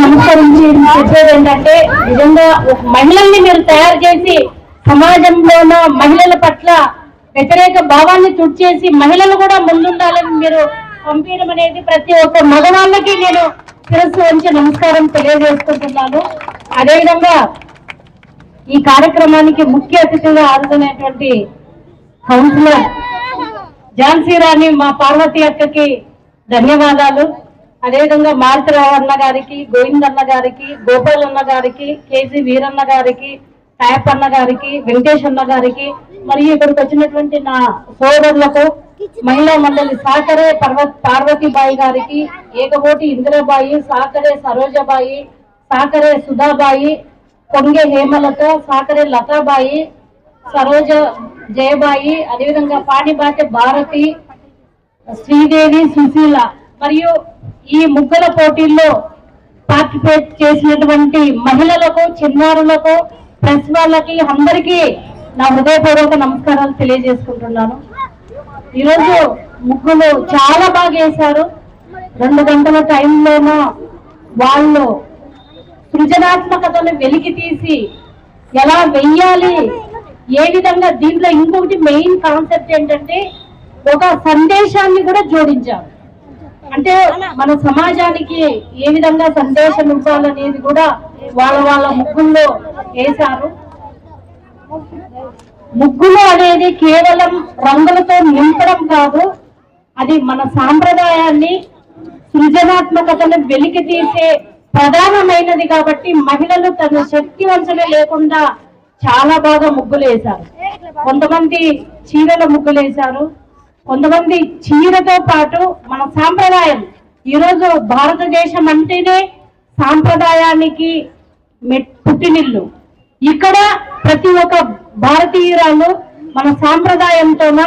నమస్కరించి చెప్పేది ఏంటంటే నిజంగా ఒక మహిళల్ని మీరు తయారు చేసి సమాజంలోన మహిళల పట్ల వ్యతిరేక భావాన్ని తుడిచేసి మహిళలు కూడా ముందుండాలని మీరు పంపించడం అనేది ప్రతి ఒక్క మగవాళ్ళకి నేను శిరస్సు వంచి నమస్కారం తెలియజేసుకుంటున్నాను. అదేవిధంగా ఈ కార్యక్రమానికి ముఖ్య అతిథిగా హాజరైనటువంటి కౌన్సిలర్ ఝాన్సీ రాణి మా పార్వతి అక్కకి ధన్యవాదాలు. అదేవిధంగా మారుతిరావు అన్న గారికి, గోవింద్ అన్న గారికి, గోపాల్ అన్న గారికి, కేజీ వీరన్న గారికి, టాయప్ అన్న గారికి, వెంకటేష్ అన్న గారికి, మరియు ఇక్కడికి వచ్చినటువంటి నా సోదరులకు, మహిళా మండలి సాకరే పార్వతీబాయి గారికి, ఏకబోటి ఇందిరాబాయి, సాకరే సరోజబాయి, సాకరే సుధాబాయి, కొంగే హేమలత, సాకరే లతాబాయి, సరోజ జయబాయి, అదేవిధంగా పాణిబాటి భారతి, శ్రీదేవి, సుశీల మరియు ఈ ముగ్గుల పోటీల్లో పార్టిసిపేట్ చేసినటువంటి మహిళలకు, చిన్నారులకు, ప్రెస్ వాళ్ళకి అందరికీ నా హృదయపూర్వక నమస్కారాలు తెలియజేసుకుంటున్నాను. ఈరోజు ముగ్గులు చాలా బాగా వేశారు. 2 గంటల టైంలోనూ వాళ్ళు సృజనాత్మకతను వెలికి తీసి ఎలా వెయ్యాలి, ఏ విధంగా దీంట్లో ఇంకొకటి మెయిన్ కాన్సెప్ట్ ఏంటంటే ఒక సందేశాన్ని కూడా జోడించారు. అంటే మన సమాజానికి ఏ విధంగా సందేశం ఇవ్వాలనేది కూడా వాళ్ళ ముగ్గుల్లో వేశారు. ముగ్గులు అనేది కేవలం రంగులతో నింపడం కాదు, అది మన సాంప్రదాయాన్ని, సృజనాత్మకతను వెలికి తీసే ప్రధానమైనది. కాబట్టి మహిళలు తన శక్తి వంచన లేకుండా చాలా బాగా ముగ్గులు వేశారు. కొంతమంది చీరల ముగ్గులు వేశారు, కొంతమంది చీరతో పాటు మన సాంప్రదాయం, ఈరోజు భారతదేశం అంటేనే సాంప్రదాయానికి పుట్టినిల్లు. ఇక్కడ ప్రతి ఒక్క భారతీయురాలు మన సాంప్రదాయంతోన,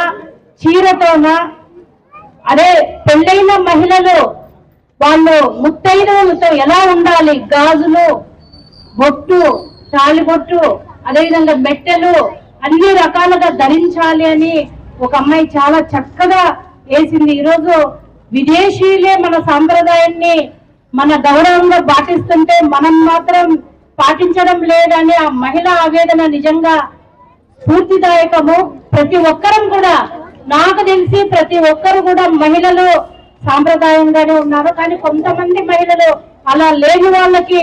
చీరతోన, అదే పెళ్ళైన మహిళలు వాళ్ళు ముత్తైదువులతో ఎలా ఉండాలి, గాజులు, బొట్టు, తాళిబొట్టు, అదేవిధంగా మెట్టెలు అన్ని రకాలుగా ధరించాలి అని ఒక అమ్మాయి చాలా చక్కగా వేసింది. ఈరోజు విదేశీయులే మన సాంప్రదాయాన్ని మన గౌరవంగా పాటిస్తుంటే మనం మాత్రం పాటించడం లేదని ఆ మహిళా ఆవేదన నిజంగా స్ఫూర్తిదాయకము. ప్రతి ఒక్కరం కూడా, నాకు తెలిసి ప్రతి ఒక్కరు కూడా మహిళలు సాంప్రదాయంగానే ఉన్నారు. కానీ కొంతమంది మహిళలు అలా లేని వాళ్ళకి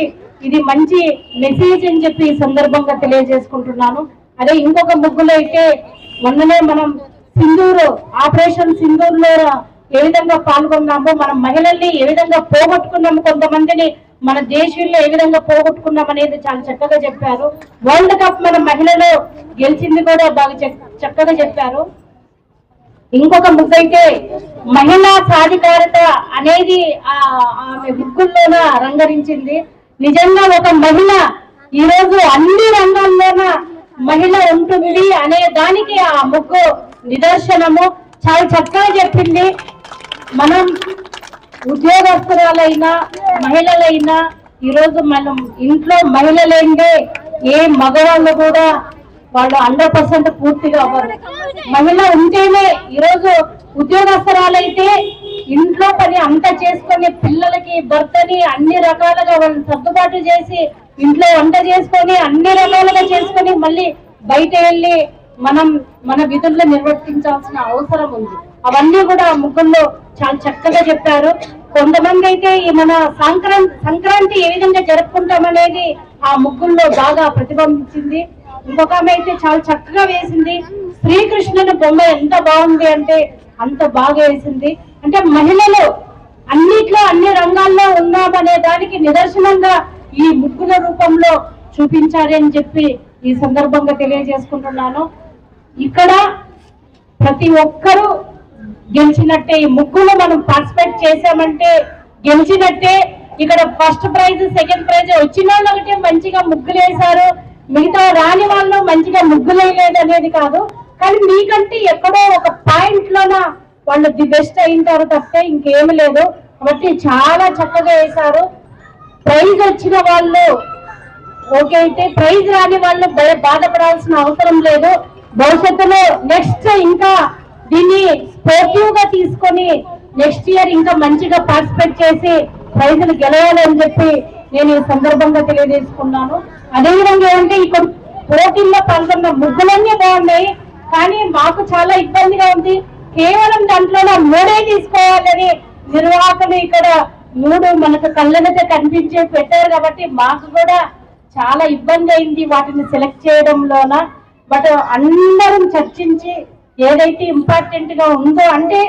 ఇది మంచి మెసేజ్ అని చెప్పి ఈ సందర్భంగా తెలియజేసుకుంటున్నాను. అదే ఇంకొక ముగ్గులో అయితే మొన్ననే మనం సింధూరు, ఆపరేషన్ సింధూర్లో ఏ విధంగా పాల్గొన్నామో, మనం మహిళల్ని ఏ విధంగా పోగొట్టుకున్నాము, కొంతమందిని మన దేశంలో ఏ విధంగా పోగొట్టుకున్నాం అనేది చాలా చక్కగా చెప్పారు. వరల్డ్ కప్ మన మహిళలు గెలిచింది కూడా బాగా చక్కగా చెప్పారు. ఇంకొక ముగ్గు అయితే మహిళా సాధికారత అనేది ఆమె ముగ్గుల్లోన రంగరించింది. నిజంగా ఒక మహిళ ఈరోజు అన్ని రంగాల్లోన మహిళ ఉంటుంది అనే దానికి ఆ ముగ్గు నిదర్శనము. చాలా చక్కగా చెప్పింది. మనం ఉద్యోగస్తురాలైనా మహిళలైనా ఈరోజు మనం ఇంట్లో మహిళలైందే ఏ మగవాళ్ళు కూడా వాళ్ళు 100% పూర్తిగా అవ్వరు. మహిళ ఉంటేనే ఈరోజు ఉద్యోగస్తురాలైతే ఇంట్లో పని అంతా చేసుకొని పిల్లలకి, భర్తని అన్ని రకాలుగా వాళ్ళు సర్దుబాటు చేసి ఇంట్లో వంట చేసుకొని అన్ని రకాలుగా చేసుకొని మళ్ళీ బయట వెళ్ళి మనం మన విధుల్లో నిర్వర్తించాల్సిన అవసరం ఉంది. అవన్నీ కూడా ముగ్గుల్లో చాలా చక్కగా చెప్పారు. కొంతమంది అయితే ఈ మన సంక్రాంతి ఏ విధంగా జరుపుకుంటామనేది ఆ ముగ్గుల్లో బాగా ప్రతిబింబించింది. ఇంకొక ఆమె అయితే చాలా చక్కగా వేసింది. శ్రీకృష్ణుని బొమ్మ ఎంత బాగుంది అంటే అంత బాగా వేసింది. అంటే మహిళలు అన్నిట్లో అన్ని రంగాల్లో ఉన్నామనే దానికి నిదర్శనంగా ఈ ముగ్గుల రూపంలో చూపించాలి అని చెప్పి ఈ సందర్భంగా తెలియజేసుకుంటున్నాను. ఇక్కడ ప్రతి ఒక్కరూ గెలిచినట్టే. ఈ ముగ్గులో మనం పార్టిసిపేట్ చేసామంటే గెలిచినట్టే. ఇక్కడ ఫస్ట్ ప్రైజ్, సెకండ్ ప్రైజ్ వచ్చిన వాళ్ళు ఒకటే మంచిగా ముగ్గులు వేశారు, మిగతా రాని వాళ్ళు మంచిగా ముగ్గులు వేయలేదు అనేది కాదు. కానీ మీకంటే ఎక్కడో ఒక పాయింట్ లోన వాళ్ళు ది బెస్ట్ అయింటారు తప్పితే ఇంకేమి లేదు. కాబట్టి చాలా చక్కగా వేశారు. ప్రైజ్ వచ్చిన వాళ్ళు ఓకే అయితే, ప్రైజ్ రాని వాళ్ళు బాధపడాల్సిన అవసరం లేదు. భవిష్యత్తులో నెక్స్ట్ ఇంకా దీన్ని స్పోర్టివ్ గా తీసుకొని నెక్స్ట్ ఇయర్ ఇంకా మంచిగా పార్టిసిపేట్ చేసి ప్రైజులు గెలవాలని చెప్పి నేను ఈ సందర్భంగా తెలియజేసుకున్నాను. అదేవిధంగా ఏంటంటే ఇక్కడ పోటీల్లో పాల్గొన్న ముగ్గులన్నీ బాగున్నాయి, కానీ మాకు చాలా ఇబ్బందిగా ఉంది. కేవలం దాంట్లో 3 తీసుకోవాలని నిర్వాహకులు ఇక్కడ 3 మనకు కళ్ళనైతే కనిపించే పెట్టారు కాబట్టి మాకు కూడా చాలా ఇబ్బంది అయింది వాటిని సెలెక్ట్ చేయడంలోన. బట్ అందరం చర్చించి ఏదైతే ఇంపార్టెంట్ గా ఉందో, అంటే